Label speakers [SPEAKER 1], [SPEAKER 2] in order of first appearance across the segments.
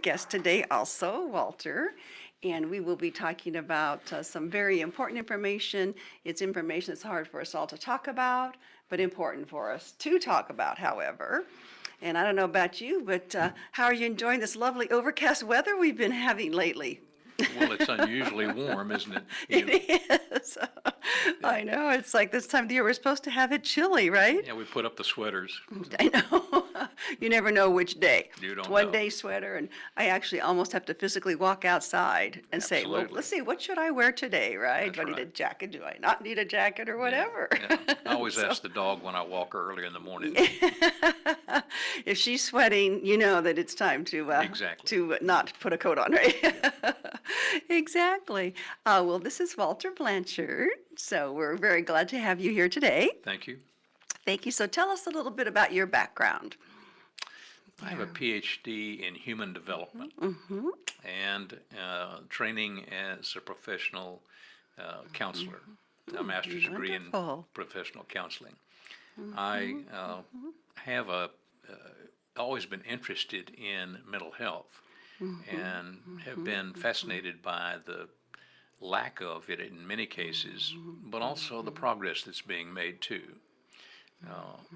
[SPEAKER 1] guest today also, Walter, and we will be talking about some very important information. It's information that's hard for us all to talk about, but important for us to talk about, however. And I don't know about you, but how are you enjoying this lovely overcast weather we've been having lately?
[SPEAKER 2] Well, it's unusually warm, isn't it?
[SPEAKER 1] It is. I know. It's like this time of the year we're supposed to have it chilly, right?
[SPEAKER 2] Yeah, we put up the sweaters.
[SPEAKER 1] I know. You never know which day.
[SPEAKER 2] You don't
[SPEAKER 1] One
[SPEAKER 2] know.
[SPEAKER 1] day sweater, and I actually almost have to physically walk outside and say, well,
[SPEAKER 2] Absolutely.
[SPEAKER 1] let's see, what should I wear today, right?
[SPEAKER 2] That's
[SPEAKER 1] Do I need a
[SPEAKER 2] right.
[SPEAKER 1] jacket? Do I not need a jacket or whatever?
[SPEAKER 2] Yeah. I always
[SPEAKER 1] So-
[SPEAKER 2] ask the dog when I walk her early in the morning.
[SPEAKER 1] If she's sweating, you know that it's time
[SPEAKER 2] Exactly.
[SPEAKER 1] to not put a coat on, right? Exactly. Well, this is Walter Blanchard, so we're very glad to have you here today.
[SPEAKER 2] Thank you.
[SPEAKER 1] Thank you. So tell us a little bit about your background.
[SPEAKER 2] I have a PhD in human development
[SPEAKER 1] Mm-hmm.
[SPEAKER 2] and training as a professional counselor, a master's degree in
[SPEAKER 1] Wonderful.
[SPEAKER 2] professional counseling. I have always been interested in mental health and have been fascinated by the lack of it in many cases, but also the progress that's being made too.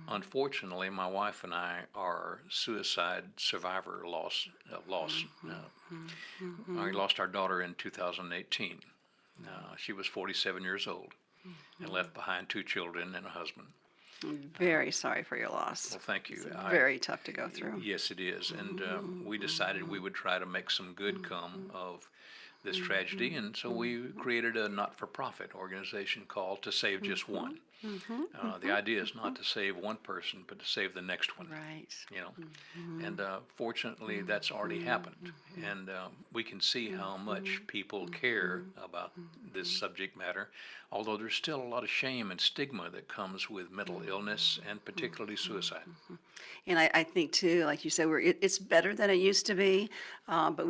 [SPEAKER 2] Unfortunately, my wife and I are suicide survivor loss. I lost our daughter in 2018. She was 47 years old and left behind two children and a husband.
[SPEAKER 1] I'm very sorry for your loss.
[SPEAKER 2] Well, thank you.
[SPEAKER 1] It's very tough to go through.
[SPEAKER 2] Yes, it is. And we decided we would try to make some good come of this tragedy. And so we created a not-for-profit organization called To Save Just One. The idea is not to save one person, but to save the next one.
[SPEAKER 1] Right.
[SPEAKER 2] You know, and fortunately, that's already happened, and we can see how much people care about this subject matter. Although there's still a lot of shame and stigma that comes with mental illness and particularly suicide.
[SPEAKER 1] And I think too, like you said, it's better than it used to be, but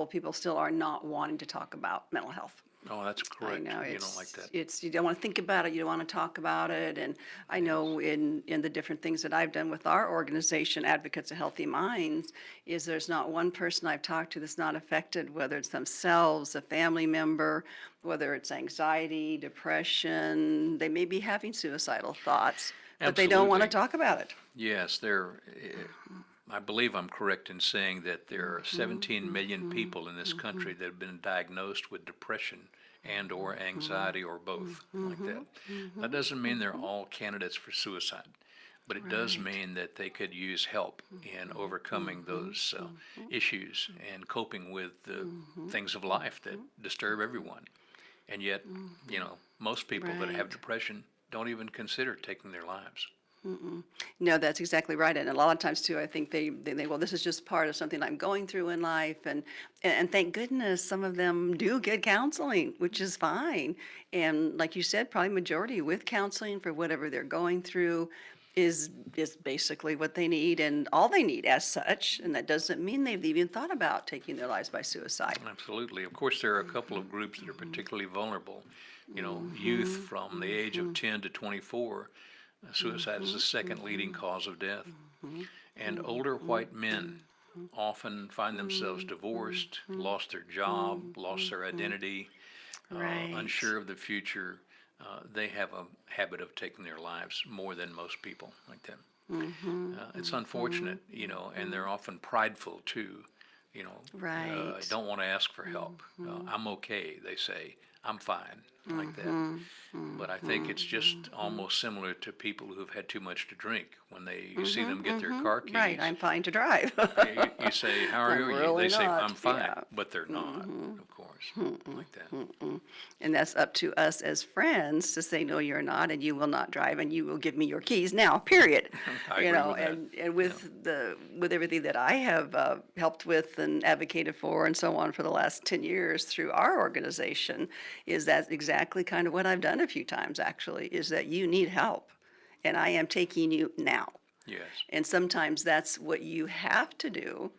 [SPEAKER 1] people still are not wanting to talk about mental health.
[SPEAKER 2] Oh, that's
[SPEAKER 1] I
[SPEAKER 2] correct.
[SPEAKER 1] know
[SPEAKER 2] You don't like that.
[SPEAKER 1] it's you don't want to think about it, you don't want to talk about it, and I know in the different things that I've done with our organization, Advocates of Healthy Minds, is there's not one person I've talked to that's not affected, whether it's themselves, a family member, whether it's anxiety, depression, they may be having suicidal thoughts, but they don't want to
[SPEAKER 2] Absolutely.
[SPEAKER 1] talk about it.
[SPEAKER 2] Yes, I believe I'm correct in saying that there are 17 million people in this country that have been diagnosed with depression and or anxiety or both, like that. That doesn't mean they're all candidates for suicide, but it does mean that they could use help in overcoming those issues and coping with the things of life that disturb everyone. And yet, most people that have
[SPEAKER 1] Right.
[SPEAKER 2] depression don't even consider taking their lives.
[SPEAKER 1] No, that's exactly right. And a lot of times too, I think they well, this is just part of something I'm going through in life. And thank goodness some of them do get counseling, which is fine. And like you said, probably majority with counseling for whatever they're going through is basically what they need and all they need as such. And that doesn't mean they've even thought about taking their lives by suicide.
[SPEAKER 2] Absolutely. Of course, there are a couple of groups that are particularly vulnerable. Youth from the age of 10 to 24, suicide is the second leading cause of death. And older white men often find themselves divorced, lost their job, lost their identity,
[SPEAKER 1] Right.
[SPEAKER 2] unsure of the future. They have a habit of taking their lives more than most people like that. It's unfortunate, and they're often prideful too.
[SPEAKER 1] Right.
[SPEAKER 2] Don't want to ask for help. I'm okay, they say. I'm fine, like that. But I think it's just almost similar to people who've had too much to drink. When you see them get their car keys,
[SPEAKER 1] Right, I'm fine to drive.
[SPEAKER 2] you say, "How are
[SPEAKER 1] I'm
[SPEAKER 2] you?"
[SPEAKER 1] really
[SPEAKER 2] They say,
[SPEAKER 1] not,
[SPEAKER 2] "I'm fine,"
[SPEAKER 1] yeah.
[SPEAKER 2] but they're not, of course, like that.
[SPEAKER 1] And that's up to us as friends to say, no, you're not, and you will not drive, and you will give me your keys now, period.
[SPEAKER 2] I
[SPEAKER 1] You
[SPEAKER 2] agree
[SPEAKER 1] know,
[SPEAKER 2] with that.
[SPEAKER 1] and with everything that I have helped with and advocated for and so on for the last 10 years through our organization, is that exactly kind of what I've done a few times, actually, is that you need help, and I am taking you now.
[SPEAKER 2] Yes.
[SPEAKER 1] And sometimes that's what you have to do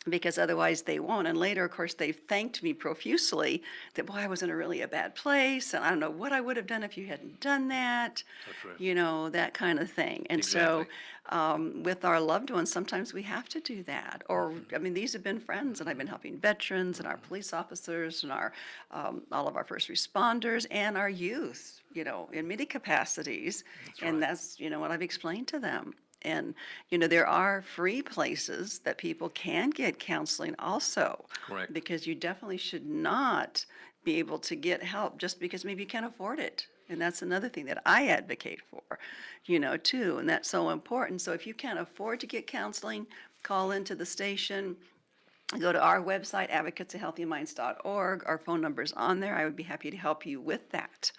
[SPEAKER 1] because otherwise they won't. And later, of course, they thanked me profusely that, boy, I was in a bad place, and I don't know what I would have done if you hadn't done that,
[SPEAKER 2] That's right.
[SPEAKER 1] that kind of thing. And so,
[SPEAKER 2] Exactly.
[SPEAKER 1] with our loved ones, sometimes we have to do that. Or, I mean, these have been friends, and I've been helping veterans and our police officers and our all of our first responders and our youth, in many capacities. And
[SPEAKER 2] right.
[SPEAKER 1] that's, what I've explained to them. And, there are free places that people can get counseling also.
[SPEAKER 2] Correct.
[SPEAKER 1] Because you definitely should not be able to get help just because maybe you can't afford it. And that's another thing that I advocate for, too. And that's so important. So if you can't afford to get counseling, call into the station. Go to our website, advocatesofhealthyminds.org. Our phone number's on there. I would be happy to help you with that.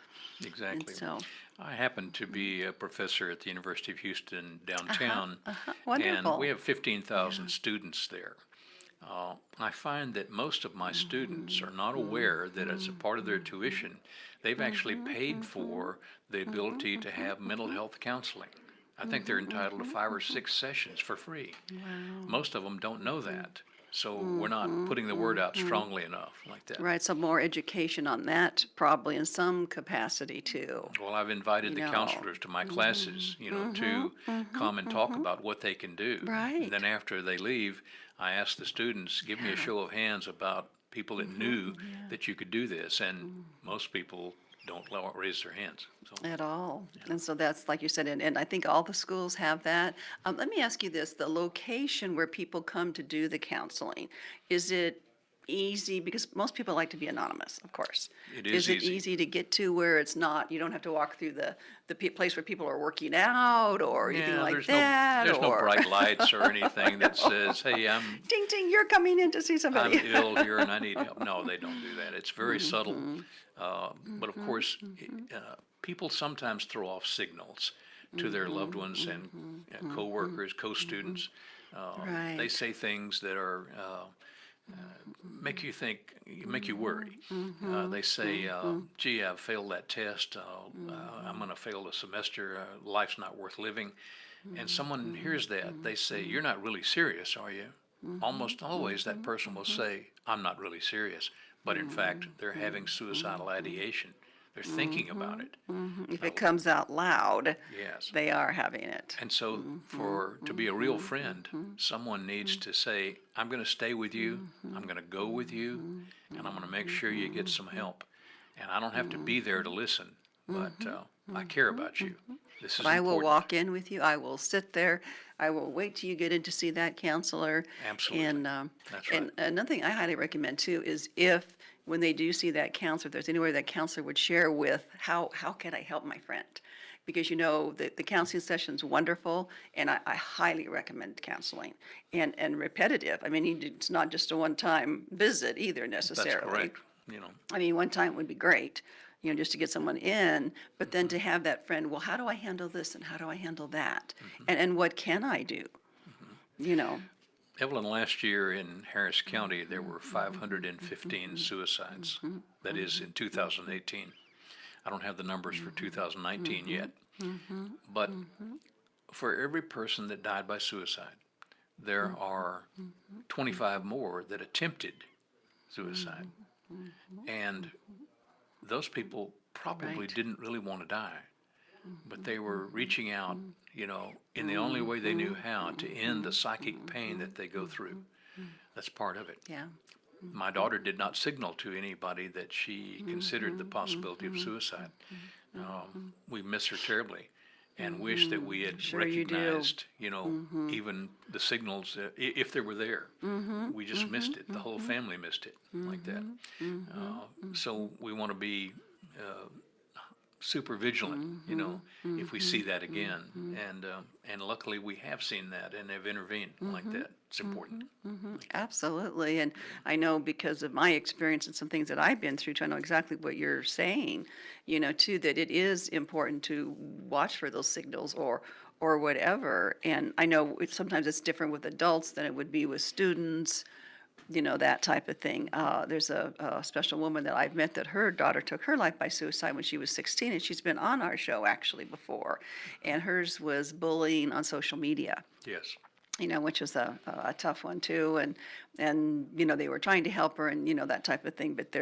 [SPEAKER 2] Exactly.
[SPEAKER 1] So,
[SPEAKER 2] I happen to be a professor at the University of Houston downtown, and
[SPEAKER 1] wonderful.
[SPEAKER 2] we have 15,000 students there. I find that most of my students are not aware that as a part of their tuition, they've actually paid for the ability to have mental health counseling. I think they're entitled to 5 or 6 sessions for free. Most of them don't know that. So we're not putting the word out strongly enough like that.
[SPEAKER 1] Right, so more education on that probably in some capacity too.
[SPEAKER 2] Well, I've invited the
[SPEAKER 1] No.
[SPEAKER 2] counselors to my classes, to come and talk about what they can do.
[SPEAKER 1] Right.
[SPEAKER 2] And then after they leave, I ask the students, give me a show of hands about people that knew that you could do this. And most people don't raise their hands. So,
[SPEAKER 1] At all. And so that's, like you said, and I think all the schools have that. Let me ask you this, the location where people come to do the counseling, is it easy? Because most people like to be anonymous, of course.
[SPEAKER 2] It is
[SPEAKER 1] Is it
[SPEAKER 2] easy.
[SPEAKER 1] easy to get to where it's not, you don't have to walk through the place where people are working out or anything
[SPEAKER 2] yeah,
[SPEAKER 1] like
[SPEAKER 2] there's
[SPEAKER 1] that?
[SPEAKER 2] there's no
[SPEAKER 1] or
[SPEAKER 2] bright lights or anything that says, hey,
[SPEAKER 1] Ding, ding, you're coming in to see
[SPEAKER 2] I'm
[SPEAKER 1] somebody.
[SPEAKER 2] ill here and I need help. No, they don't do that. It's very subtle. But of course, people sometimes throw off signals to their loved ones and co-workers, co-students. They
[SPEAKER 1] Right.
[SPEAKER 2] say things that are make you think, make you worry. They say, "Gee, I failed that test. I'm going to fail the semester. Life's not worth living." And someone hears that, they say, "You're not really serious, are you?" Almost always, that person will say, "I'm not really serious," but in fact, they're having suicidal ideation. They're thinking about it.
[SPEAKER 1] If it comes out loud,
[SPEAKER 2] Yes.
[SPEAKER 1] they are having it.
[SPEAKER 2] And so to be a real friend, someone needs to say, I'm going to stay with you, I'm going to go with you, and I'm going to make sure you get some help. And I don't have to be there to listen, but I care about you. This is
[SPEAKER 1] I will
[SPEAKER 2] important.
[SPEAKER 1] walk in with you. I will sit there. I will wait till you get in to see that counselor.
[SPEAKER 2] Absolutely.
[SPEAKER 1] And
[SPEAKER 2] That's right.
[SPEAKER 1] and another thing I highly recommend too is if when they do see that counselor, if there's anywhere that counselor would share with how can I help my friend, because the counseling session's wonderful, and I highly recommend counseling and repetitive. I mean, it's not just a one-time visit either
[SPEAKER 2] That's
[SPEAKER 1] necessarily.
[SPEAKER 2] correct.
[SPEAKER 1] I mean, one time would be great, just to get someone in, but then to have that friend, well, how do I handle this and how do I handle that? And what can I do? You know,
[SPEAKER 2] Evelyn, last year in Harris County, there were 515 suicides. That is in 2018. I don't have the numbers for 2019 yet. But for every person that died by suicide, there are 25 more that attempted suicide. And those people probably
[SPEAKER 1] Right.
[SPEAKER 2] didn't really want to die, but they were reaching out, in the only way they knew how to end the psychic pain that they go through. That's part of it.
[SPEAKER 1] yeah.
[SPEAKER 2] My daughter did not signal to anybody that she considered the possibility of suicide. We miss her terribly and wish that we had
[SPEAKER 1] Sure you do.
[SPEAKER 2] recognized, even the signals, if they were there. We just missed it. The whole family missed it like that. So we want to be super vigilant, if we see that again. And luckily we have seen that and have intervened like that. It's important.
[SPEAKER 1] Absolutely. And I know because of my experience and some things that I've been through, too, I know exactly what you're saying, too, that it is important to watch for those signals or whatever. And I know sometimes it's different with adults than it would be with students, that type of thing. There's a special woman that I've met that her daughter took her life by suicide when she was 16, and she's been on our show actually before. And hers was bullying on social media.
[SPEAKER 2] Yes.
[SPEAKER 1] which was a tough one too. And, they were trying to help her and, that type of thing. But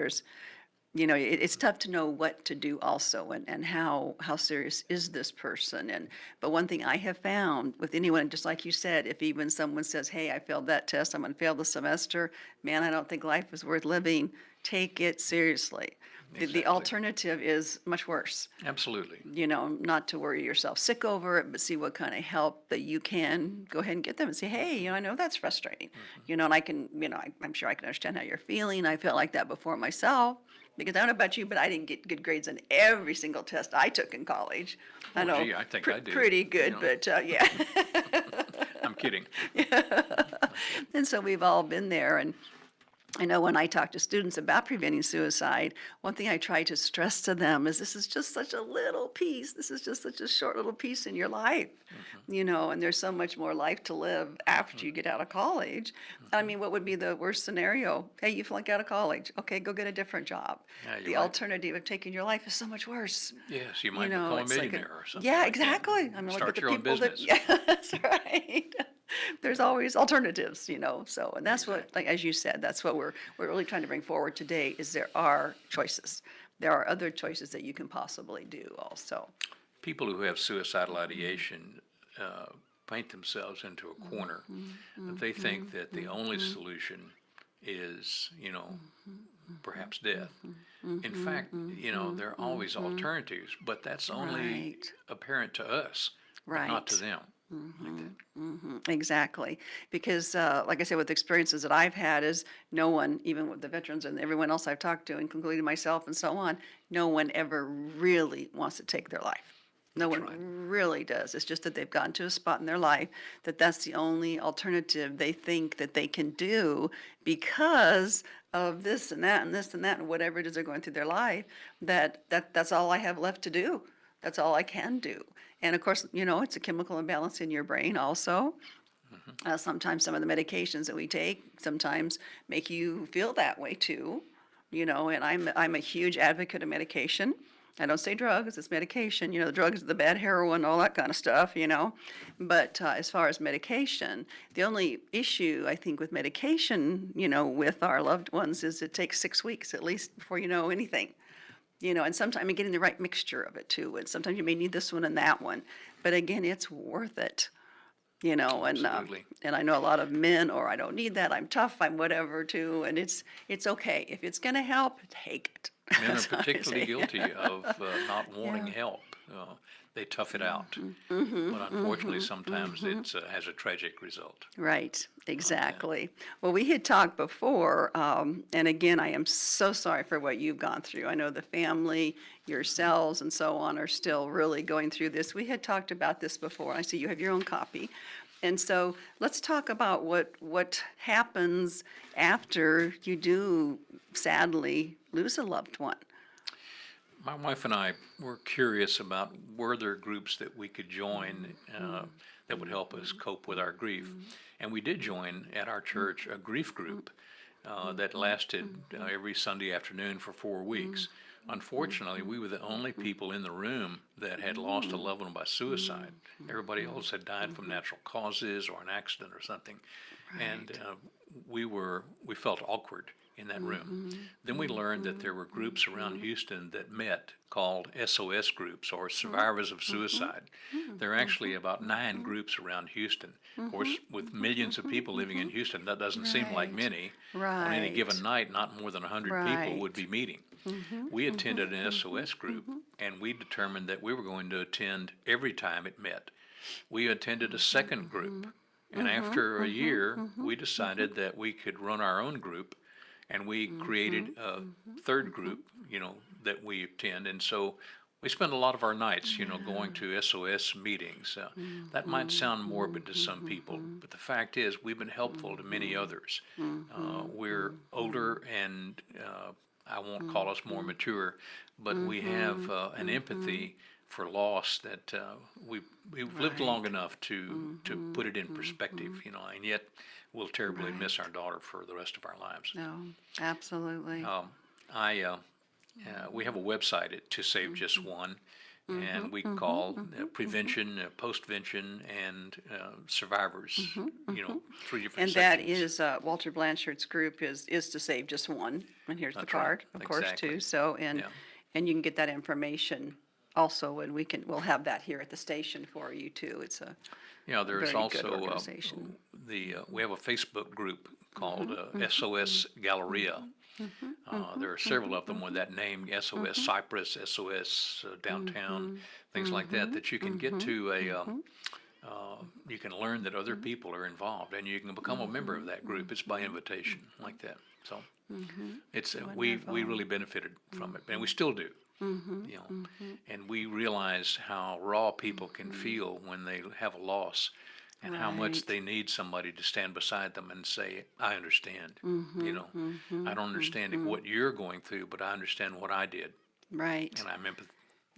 [SPEAKER 1] it's tough to know what to do also and how serious is this person. But one thing I have found with anyone, just like you said, if even someone says, hey, I failed that test, I'm going to fail the semester, man, I don't think life is worth living, take it seriously. The
[SPEAKER 2] Exactly.
[SPEAKER 1] alternative is much worse.
[SPEAKER 2] Absolutely.
[SPEAKER 1] Not to worry yourself sick over it, but see what kind of help that you can go ahead and get them and say, hey, I know that's frustrating. And I can, I'm sure I can understand how you're feeling. I felt like that before myself because I don't know about you, but I didn't get good grades on every single test I took in college. I
[SPEAKER 2] Oh,
[SPEAKER 1] know
[SPEAKER 2] gee, I think I did.
[SPEAKER 1] pretty good, but yeah.
[SPEAKER 2] I'm kidding.
[SPEAKER 1] And so we've all been there. And I know when I talk to students about preventing suicide, one thing I try to stress to them is this is just such a little piece. This is just such a short little piece in your life, and there's so much more life to live after you get out of college. I mean, what would be the worst scenario? Hey, you flunk out of college. Okay, go get a different job.
[SPEAKER 2] Yeah, you're
[SPEAKER 1] The
[SPEAKER 2] right.
[SPEAKER 1] alternative of taking your life is so much worse.
[SPEAKER 2] Yes, you might become a
[SPEAKER 1] It's like
[SPEAKER 2] millionaire or something.
[SPEAKER 1] yeah,
[SPEAKER 2] like that.
[SPEAKER 1] exactly. I mean, look at
[SPEAKER 2] Start
[SPEAKER 1] the
[SPEAKER 2] your own
[SPEAKER 1] people that,
[SPEAKER 2] business.
[SPEAKER 1] yeah, that's right. There's always alternatives, so, and that's what,
[SPEAKER 2] Exactly.
[SPEAKER 1] like, as you said, that's what we're really trying to bring forward today is there are choices. There are other choices that you can possibly do also.
[SPEAKER 2] People who have suicidal ideation paint themselves into a corner. That they think that the only solution is, perhaps death. In fact, there are always alternatives, but that's only
[SPEAKER 1] Right.
[SPEAKER 2] apparent to us, but not to
[SPEAKER 1] Right.
[SPEAKER 2] them. Like that.
[SPEAKER 1] Exactly. Because, like I said, with experiences that I've had is no one, even with the veterans and everyone else I've talked to, including myself and so on, no one ever really wants to take their life. No
[SPEAKER 2] That's
[SPEAKER 1] one
[SPEAKER 2] right.
[SPEAKER 1] really does. It's just that they've gotten to a spot in their life that that's the only alternative they think that they can do because of this and that and this and that and whatever it is they're going through their life, that's all I have left to do. That's all I can do. And of course, it's a chemical imbalance in your brain also. Sometimes some of the medications that we take sometimes make you feel that way too, and I'm a huge advocate of medication. I don't say drugs, it's medication. The drugs, the bad heroin, all that kind of stuff. But as far as medication, the only issue I think with medication, with our loved ones is it takes 6 weeks at least before you know anything. And sometimes getting the right mixture of it too. And sometimes you may need this one and that one, but again, it's worth it.
[SPEAKER 2] Absolutely.
[SPEAKER 1] And I know a lot of men, or I don't need that. I'm tough. I'm whatever too. And it's okay if it's going to help. Take it.
[SPEAKER 2] Men are
[SPEAKER 1] That's what I
[SPEAKER 2] particularly
[SPEAKER 1] say.
[SPEAKER 2] guilty of not wanting
[SPEAKER 1] Yeah.
[SPEAKER 2] help. They tough it out, but unfortunately, sometimes it has a tragic result.
[SPEAKER 1] Right, exactly. Well, we had talked before, and again, I am so sorry for what you've gone through. I know the family, yourselves, and so on are still really going through this. We had talked about this before. I see you have your own copy. And so let's talk about what happens after you do sadly lose a loved one.
[SPEAKER 2] My wife and I were curious about were there groups that we could join that would help us cope with our grief. And we did join at our church a grief group that lasted every Sunday afternoon for 4 weeks. Unfortunately, we were the only people in the room that had lost a loved one by suicide. Everybody else had died from natural causes or an accident or something. And we felt awkward in that room. Then we learned that there were groups around Houston that met called SOS groups or Survivors of Suicide. There are actually about 9 groups around Houston. Of course, with millions of people living in Houston, that doesn't seem like
[SPEAKER 1] Right.
[SPEAKER 2] many. On any given night, not more than 100 people would be meeting. We attended an SOS group, and we determined that we were going to attend every time it met. We attended a second group, and after a year, we decided that we could run our own group, and we created a third group, that we attend. And so we spend a lot of our nights, going to SOS meetings. That might sound morbid to some people, but the fact is we've been helpful to many others. We're older and I won't call us more mature, but we have an empathy for loss that we've lived long enough to put it in perspective, and yet we'll terribly miss our daughter for the rest of our lives.
[SPEAKER 1] No, absolutely.
[SPEAKER 2] I We have a website at To Save Just One, and we call prevention, postvention, and survivors, three different
[SPEAKER 1] And that
[SPEAKER 2] sections.
[SPEAKER 1] is, Walter Blanchard's group is To Save Just One, and here's the
[SPEAKER 2] That's right.
[SPEAKER 1] card, of course,
[SPEAKER 2] Exactly.
[SPEAKER 1] too, so,
[SPEAKER 2] Yeah.
[SPEAKER 1] and you can get that information also, and we'll have that here at the station for you too, it's a
[SPEAKER 2] There's
[SPEAKER 1] very good
[SPEAKER 2] also
[SPEAKER 1] organization.
[SPEAKER 2] we have a Facebook group called SOS Galleria. There are several of them with that name, SOS Cyprus, SOS Downtown, things like that, that you can get to you can learn that other people are involved, and you can become a member of that group. It's by invitation, like that. So it's we really benefited from it, and we still do. And we realize how raw people can feel when they have a loss, and how much
[SPEAKER 1] Right.
[SPEAKER 2] they need somebody to stand beside them and say, "I understand." I don't understand what you're going through, but I understand what I did,
[SPEAKER 1] Right.
[SPEAKER 2] and I'm empath.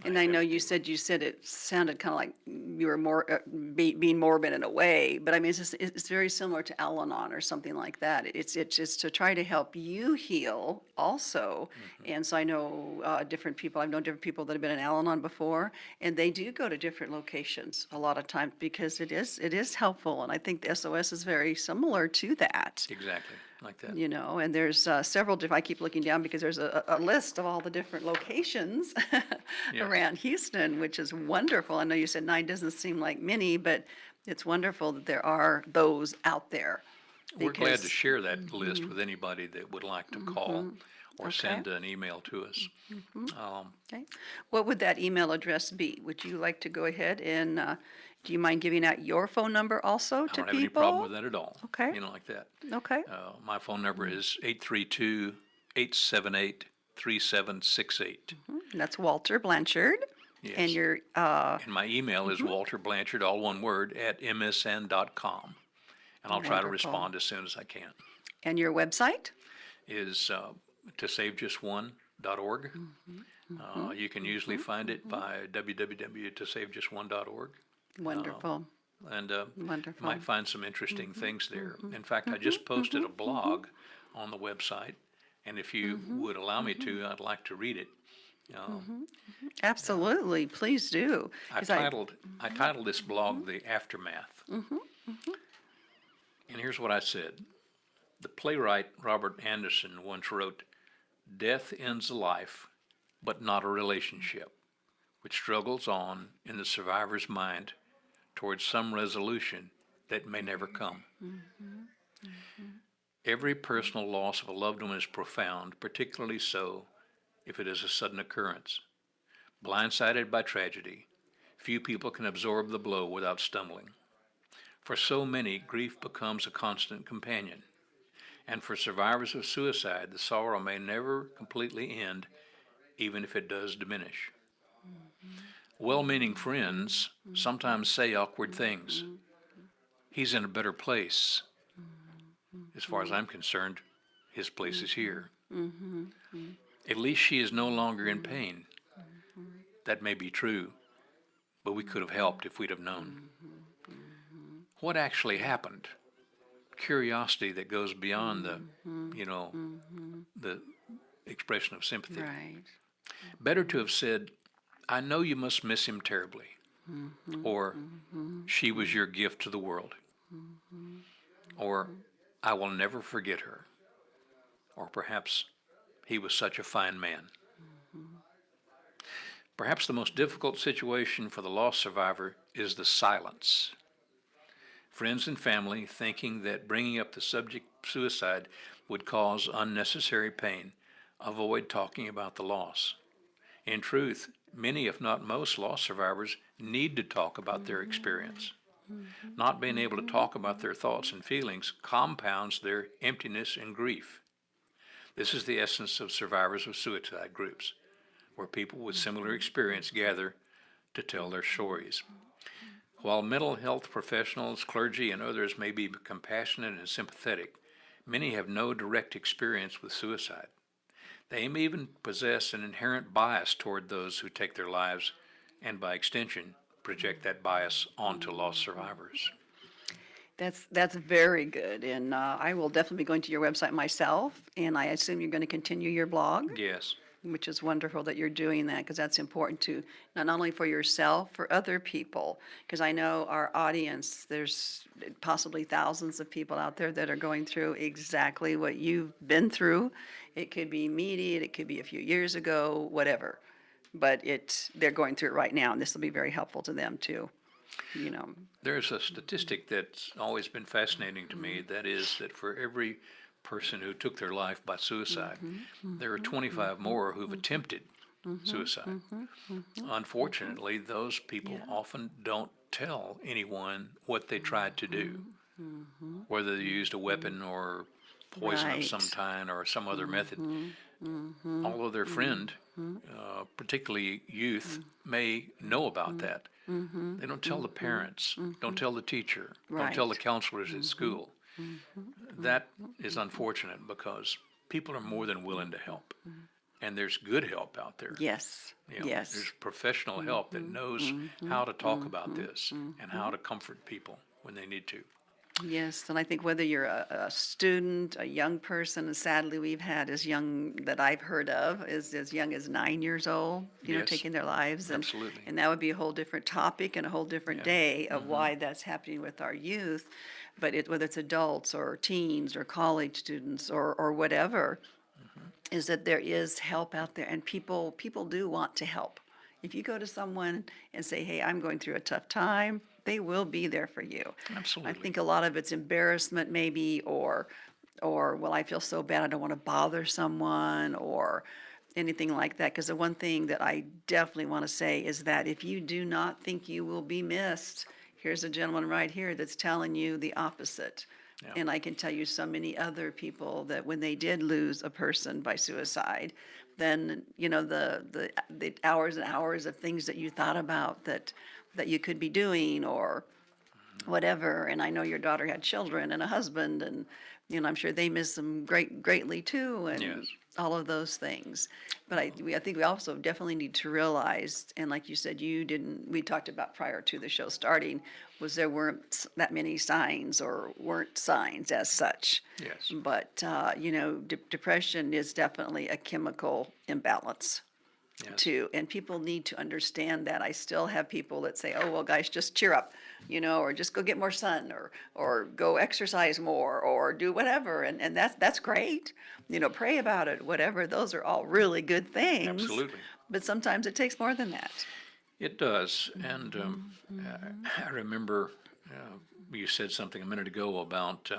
[SPEAKER 1] And I know you said it sounded kind of like you were more being morbid in a way, but I mean it's very similar to Al-Anon or something like that. It's just to try to help you heal also. And so I know different people. I've known different people that have been in Al-Anon before, and they do go to different locations a lot of times because it is helpful. And I think the SOS is very similar to that.
[SPEAKER 2] Exactly, like that.
[SPEAKER 1] And there's several different, I keep looking down because there's a list of all the different locations
[SPEAKER 2] Yes.
[SPEAKER 1] around Houston, which is wonderful. I know you said 9 doesn't seem like many, but it's wonderful that there are those out there.
[SPEAKER 2] We're glad to
[SPEAKER 1] because-
[SPEAKER 2] share that list with anybody that would like to call or send an email to us.
[SPEAKER 1] Okay. What would that email address be? Would you like to go ahead and, do you mind giving out your phone number also
[SPEAKER 2] I
[SPEAKER 1] to
[SPEAKER 2] don't have any problem with
[SPEAKER 1] people?
[SPEAKER 2] that at all.
[SPEAKER 1] Okay.
[SPEAKER 2] Like that.
[SPEAKER 1] Okay,
[SPEAKER 2] My phone number is 832-878-3768.
[SPEAKER 1] and that's Walter Blanchard. And
[SPEAKER 2] Yes.
[SPEAKER 1] your,
[SPEAKER 2] And my email is Walter Blanchard, all one word, @msn.com. And I'll try to
[SPEAKER 1] Wonderful.
[SPEAKER 2] respond as soon as I can.
[SPEAKER 1] and your website?
[SPEAKER 2] Is tosavejustone.org. You can usually find it by www.tosavejustone.org.
[SPEAKER 1] Wonderful,
[SPEAKER 2] And
[SPEAKER 1] wonderful.
[SPEAKER 2] might find some interesting things there. In fact, I just posted a blog on the website, and if you would allow me to, I'd like to read it.
[SPEAKER 1] Absolutely, please do.
[SPEAKER 2] I
[SPEAKER 1] 'Cause
[SPEAKER 2] titled this blog "The Aftermath," and here's what I said. The playwright Robert Anderson once wrote, "Death ends a life, but not a relationship, which struggles on in the survivor's mind towards some resolution that may never come." Every personal loss of a loved one is profound, particularly so if it is a sudden occurrence. Blindsided by tragedy, few people can absorb the blow without stumbling. For so many, grief becomes a constant companion. And for survivors of suicide, the sorrow may never completely end, even if it does diminish. Well-meaning friends sometimes say awkward things. He's in a better place. As far as I'm concerned, his place is here. At least she is no longer in pain. That may be true, but we could have helped if we'd have known. What actually happened? Curiosity that goes beyond the expression of sympathy.
[SPEAKER 1] Right,
[SPEAKER 2] Better to have said, "I know you must miss him terribly," or "She was your gift to the world," or "I will never forget her," or perhaps "He was such a fine man." Perhaps the most difficult situation for the lost survivor is the silence. Friends and family, thinking that bringing up the subject of suicide would cause unnecessary pain, avoid talking about the loss. In truth, many, if not most, loss survivors need to talk about their experience. Not being able to talk about their thoughts and feelings compounds their emptiness and grief. This is the essence of survivors of suicide groups, where people with similar experience gather to tell their stories. While mental health professionals, clergy, and others may be compassionate and sympathetic, many have no direct experience with suicide. They may even possess an inherent bias toward those who take their lives, and by extension, project that bias onto lost survivors.
[SPEAKER 1] that's very good, and I will definitely be going to your website myself, and I assume you're going to continue your blog?
[SPEAKER 2] Yes.
[SPEAKER 1] which is wonderful that you're doing that, because that's important to, not only for yourself, for other people. Because I know our audience, there's possibly thousands of people out there that are going through exactly what you've been through. It could be immediate, it could be a few years ago, whatever. But they're going through it right now, and this will be very helpful to them too, you know.
[SPEAKER 2] There's a statistic that's always been fascinating to me. That is that for every person who took their life by suicide, there are 25 more who've attempted suicide. Unfortunately, those people often don't tell anyone what they tried to do, whether they used a weapon or poison of some
[SPEAKER 1] Right.
[SPEAKER 2] kind or some other method. Although their friend, particularly youth, may know about that. They don't tell the parents, don't tell the teacher, don't tell the
[SPEAKER 1] Right.
[SPEAKER 2] counselors at school. That is unfortunate because people are more than willing to help. And there's good help out there.
[SPEAKER 1] Yes,
[SPEAKER 2] You know,
[SPEAKER 1] yes.
[SPEAKER 2] there's professional help that knows how to talk about this and how to comfort people when they need to.
[SPEAKER 1] Yes, and I think whether you're a student, a young person, and sadly we've had as young that I've heard of is as young as 9 years old,
[SPEAKER 2] Yes,
[SPEAKER 1] taking their lives,
[SPEAKER 2] absolutely.
[SPEAKER 1] and that would be a whole different topic and a whole different
[SPEAKER 2] Yeah.
[SPEAKER 1] day of why that's happening with our youth. But whether it's adults or teens or college students or whatever, is that there is help out there, and people do want to help. If you go to someone and say, "Hey, I'm going through a tough time," they will be there for you. I
[SPEAKER 2] Absolutely.
[SPEAKER 1] think a lot of it's embarrassment maybe, or well, I feel so bad I don't want to bother someone or anything like that. Because the one thing that I definitely want to say is that if you do not think you will be missed, here's a gentleman right here that's telling you the opposite.
[SPEAKER 2] Yeah.
[SPEAKER 1] And I can tell you so many other people that when they did lose a person by suicide, then, the hours and hours of things that you thought about that you could be doing or whatever. And I know your daughter had children and a husband, and I'm sure they miss them greatly too, and
[SPEAKER 2] Yes.
[SPEAKER 1] all of those things. But I think we also definitely need to realize, and like you said, we talked about prior to the show starting, was there weren't that many signs or weren't signs as such.
[SPEAKER 2] Yes.
[SPEAKER 1] But, depression is definitely a chemical imbalance
[SPEAKER 2] Yes.
[SPEAKER 1] too, and people need to understand that. I still have people that say, "Oh, well, guys, just cheer up, or just go get more sun, or go exercise more, or do whatever," and that's great. Pray about it, whatever. Those are all really good things.
[SPEAKER 2] Absolutely.
[SPEAKER 1] But sometimes it takes more than that.
[SPEAKER 2] It does, and I remember you said something a minute ago about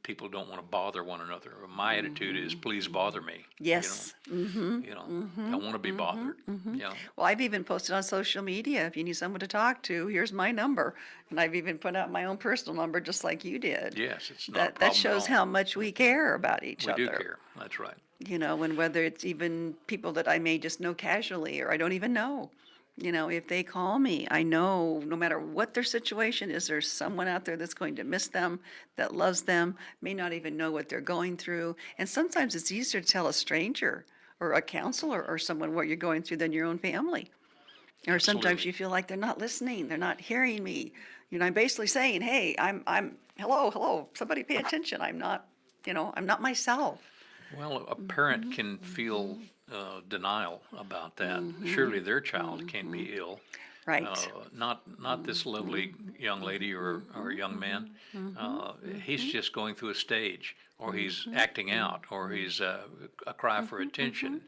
[SPEAKER 2] people don't want to bother one another. My attitude is, please bother me.
[SPEAKER 1] Yes.
[SPEAKER 2] I want to be bothered. Yeah,
[SPEAKER 1] Well, I've even posted on social media, if you need someone to talk to, here's my number. And I've even put out my own personal number, just like you did.
[SPEAKER 2] yes, it's not a
[SPEAKER 1] That
[SPEAKER 2] problem
[SPEAKER 1] shows
[SPEAKER 2] at all.
[SPEAKER 1] how much we care about each
[SPEAKER 2] We
[SPEAKER 1] other.
[SPEAKER 2] do care. That's right.
[SPEAKER 1] And whether it's even people that I may just know casually or I don't even know. If they call me, I know no matter what their situation is, there's someone out there that's going to miss them, that loves them, may not even know what they're going through. And sometimes it's easier to tell a stranger or a counselor or someone what you're going through than your own family. Or sometimes
[SPEAKER 2] Absolutely.
[SPEAKER 1] you feel like they're not listening, they're not hearing me. I'm basically saying, "Hey, I'm hello, somebody pay attention. I'm not myself."
[SPEAKER 2] Well, a parent can feel denial about that. Surely their child can be ill.
[SPEAKER 1] Right.
[SPEAKER 2] Not this lovely young lady or young man. He's just going through a stage, or he's acting out, or he's a cry for attention.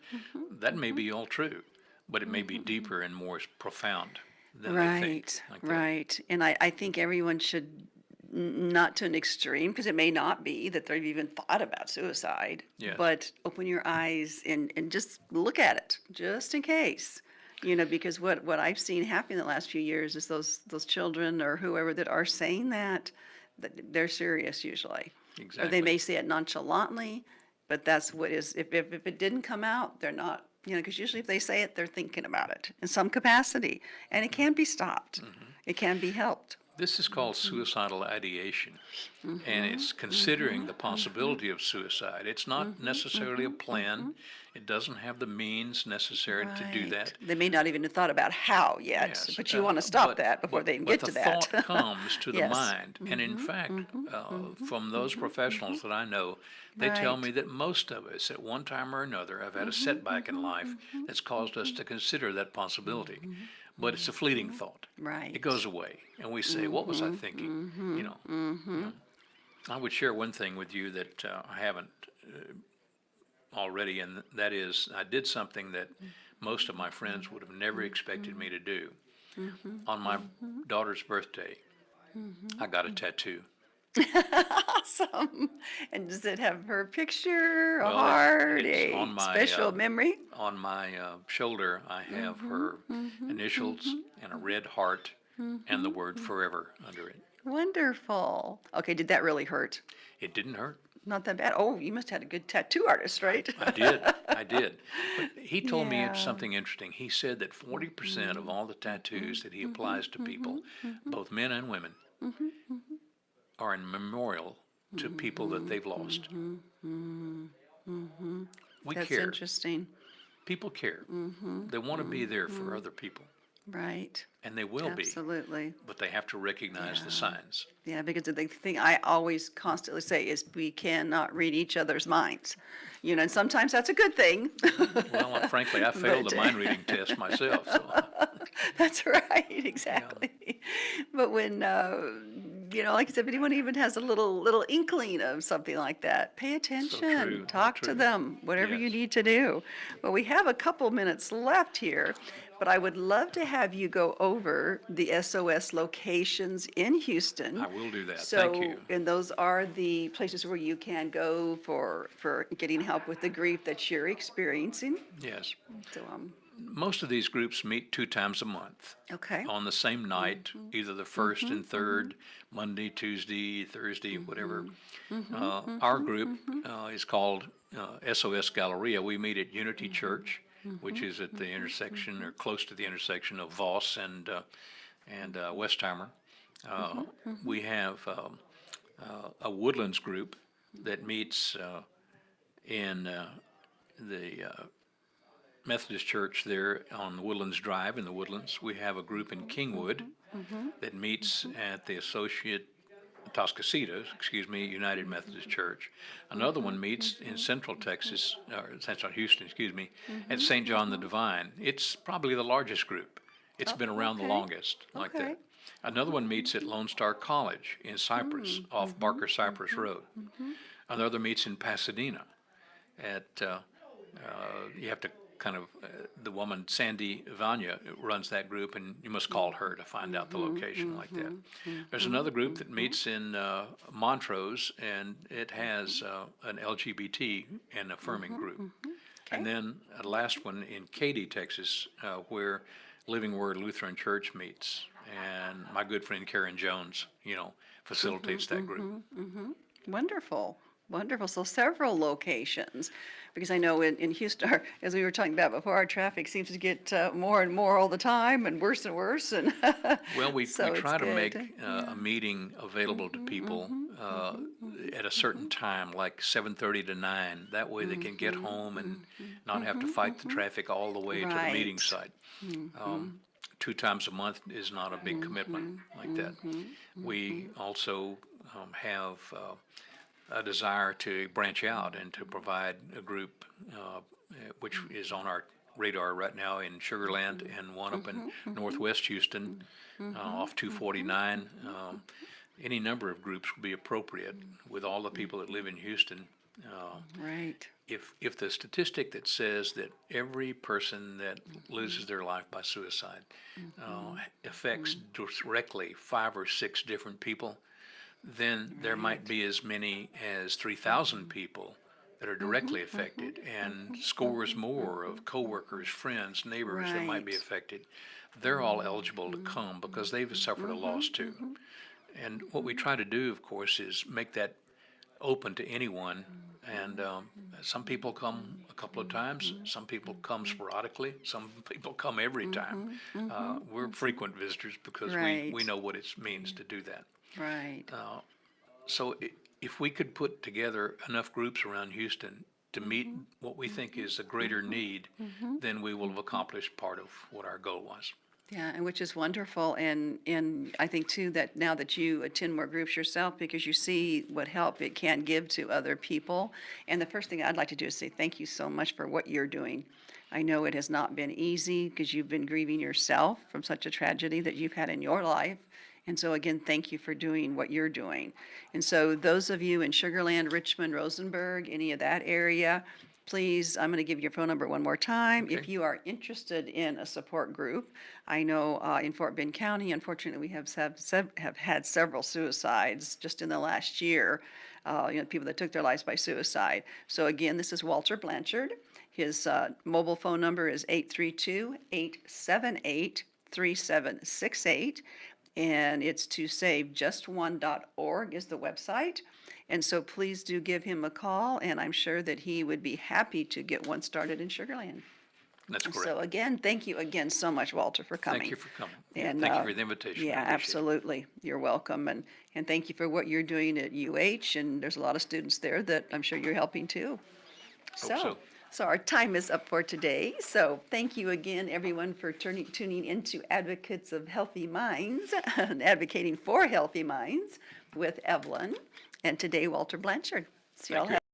[SPEAKER 2] That may be all true, but it may be deeper and more profound than they think.
[SPEAKER 1] Right,
[SPEAKER 2] Like that.
[SPEAKER 1] right. And I think everyone should, not to an extreme, because it may not be that they've even thought about suicide,
[SPEAKER 2] Yes.
[SPEAKER 1] but open your eyes and just look at it, just in case. Because what I've seen happen in the last few years is those children or whoever that are saying that they're serious usually. Or they
[SPEAKER 2] Exactly.
[SPEAKER 1] may say it nonchalantly, but that's what is, if it didn't come out, they're not, because usually if they say it, they're thinking about it in some capacity, and it can be stopped. It can be helped.
[SPEAKER 2] This is called suicidal ideation, and it's considering the possibility of suicide. It's not necessarily a plan. It doesn't have the means necessary to do
[SPEAKER 1] Right.
[SPEAKER 2] that.
[SPEAKER 1] They may not even have thought about how yet,
[SPEAKER 2] Yes,
[SPEAKER 1] but you want to stop
[SPEAKER 2] but-
[SPEAKER 1] that before they can
[SPEAKER 2] but
[SPEAKER 1] get to that.
[SPEAKER 2] the thought comes to the
[SPEAKER 1] Yes.
[SPEAKER 2] mind, and in fact, from those professionals that I know, they tell
[SPEAKER 1] Right.
[SPEAKER 2] me that most of us, at one time or another, have had a setback in life that's caused us to consider that possibility. But it's a fleeting thought.
[SPEAKER 1] Right.
[SPEAKER 2] It goes away, and we say, "What was I thinking?" You know. I would share one thing with you that I haven't already, and that is I did something that most of my friends would have never expected me to do. On my daughter's birthday, I got a tattoo.
[SPEAKER 1] Awesome. And does it have her picture, a
[SPEAKER 2] Well,
[SPEAKER 1] heart,
[SPEAKER 2] it's
[SPEAKER 1] a
[SPEAKER 2] on my,
[SPEAKER 1] special memory?
[SPEAKER 2] On my shoulder, I have her initials and a red heart and the word forever under it.
[SPEAKER 1] Wonderful. Okay, did that really hurt?
[SPEAKER 2] It didn't hurt.
[SPEAKER 1] Not that bad. Oh, you must have had a good tattoo artist, right?
[SPEAKER 2] I did. I did. But he told me
[SPEAKER 1] Yeah.
[SPEAKER 2] something interesting. He said that 40% of all the tattoos that he applies to people, both men and women, are in memorial to people that they've lost. We
[SPEAKER 1] That's
[SPEAKER 2] care.
[SPEAKER 1] interesting.
[SPEAKER 2] People care. They want to be there for other people,
[SPEAKER 1] Right.
[SPEAKER 2] and they will be,
[SPEAKER 1] Absolutely.
[SPEAKER 2] but they have to recognize the signs.
[SPEAKER 1] Yeah, because the thing I always constantly say is we cannot read each other's minds. You know, and sometimes that's a good thing.
[SPEAKER 2] Well, frankly, I failed the
[SPEAKER 1] But-
[SPEAKER 2] mind reading test myself, so
[SPEAKER 1] That's right, exactly. But when, you know, like I said, if anyone even has a little inkling of something like that, pay attention,
[SPEAKER 2] true,
[SPEAKER 1] talk to
[SPEAKER 2] true.
[SPEAKER 1] them, whatever you
[SPEAKER 2] Yes.
[SPEAKER 1] need to do. Well, we have a couple minutes left here, but I would love to have you go over the SOS locations in Houston.
[SPEAKER 2] I will do that.
[SPEAKER 1] So,
[SPEAKER 2] Thank you.
[SPEAKER 1] and those are the places where you can go for getting help with the grief that you're experiencing.
[SPEAKER 2] Yes.
[SPEAKER 1] So,
[SPEAKER 2] Most of these groups meet 2 times a month.
[SPEAKER 1] okay.
[SPEAKER 2] On the same night, either the first and third, Monday, Tuesday, Thursday, whatever. Our group is called SOS Galleria. We meet at Unity Church, which is at the intersection or close to the intersection of Voss and Westheimer. We have a Woodlands group that meets in the Methodist Church there on the Woodlands Drive in the Woodlands. We have a group in Kingwood that meets at the United Methodist Church. Another one meets in Central Texas, or Central Houston, at St. John the Divine. It's probably the largest group. It's been around the
[SPEAKER 1] okay.
[SPEAKER 2] longest, like
[SPEAKER 1] Okay.
[SPEAKER 2] that. Another one meets at Lone Star College in Cypress, off Barker Cypress Road. Another meets in Pasadena at, you have to kind of, the woman, Sandy Vanya, runs that group, and you must call her to find out the location like that. There's another group that meets in Montrose, and it has an LGBT and affirming group. And then a last one in Katy, Texas, where Living Word Lutheran Church meets. And my good friend Karen Jones, facilitates that group.
[SPEAKER 1] Wonderful, wonderful. So several locations, because I know in Houston, as we were talking about before, our traffic seems to get more and more all the time and worse and worse. And
[SPEAKER 2] Well, we
[SPEAKER 1] so it's
[SPEAKER 2] try to
[SPEAKER 1] good.
[SPEAKER 2] make a meeting available to people at a certain time, like 7:30 to 9. That way they can get home and not have to fight the traffic all the way to the meeting
[SPEAKER 1] Right.
[SPEAKER 2] site. 2 times a month is not a big commitment like that. We also have a desire to branch out and to provide a group which is on our radar right now in Sugar Land and one up in northwest Houston off 249. Any number of groups would be appropriate with all the people that live in Houston.
[SPEAKER 1] Right.
[SPEAKER 2] If the statistic that says that every person that loses their life by suicide affects directly 5 or 6 different people, then there might be as many as 3,000 people that are directly affected, and scores more of coworkers, friends, neighbors that might be
[SPEAKER 1] Right.
[SPEAKER 2] affected. They're all eligible to come because they've suffered a loss too. And what we try to do, of course, is make that open to anyone And some people come a couple of times, some people come sporadically, some people come every time. We're frequent visitors because we
[SPEAKER 1] Right.
[SPEAKER 2] know what it means to do that.
[SPEAKER 1] Right.
[SPEAKER 2] So if we could put together enough groups around Houston to meet what we think is a greater need, then we will have accomplished part of what our goal was.
[SPEAKER 1] Yeah, and which is wonderful, and I think too that now that you attend more groups yourself, because you see what help it can give to other people. And the first thing I'd like to do is say thank you so much for what you're doing. I know it has not been easy because you've been grieving yourself from such a tragedy that you've had in your life. And so again, thank you for doing what you're doing. And so those of you in Sugar Land, Richmond, Rosenberg, any of that area, please, I'm going to give your phone number one more time. If
[SPEAKER 2] Okay.
[SPEAKER 1] you are interested in a support group, I know in Fort Bend County, unfortunately, we have had several suicides just in the last year. People that took their lives by suicide. So again, this is Walter Blanchard. His mobile phone number is 832-878-3768. And it's to savejustone.org is the website. And so please do give him a call, and I'm sure that he would be happy to get one started in Sugar Land.
[SPEAKER 2] That's
[SPEAKER 1] So
[SPEAKER 2] correct.
[SPEAKER 1] again, thank you again so much, Walter, for coming.
[SPEAKER 2] Thank you for coming. Yeah,
[SPEAKER 1] And
[SPEAKER 2] thank you for the invitation. I
[SPEAKER 1] yeah,
[SPEAKER 2] appreciate it.
[SPEAKER 1] absolutely. You're welcome. And thank you for what you're doing at UH. And there's a lot of students there that I'm sure you're helping too.
[SPEAKER 2] Hope so.
[SPEAKER 1] So our time is up for today. So thank you again, everyone, for tuning into Advocates of Healthy Minds and advocating for healthy minds with Evelyn. And today, Walter Blanchard. See y'all.
[SPEAKER 2] Thank you.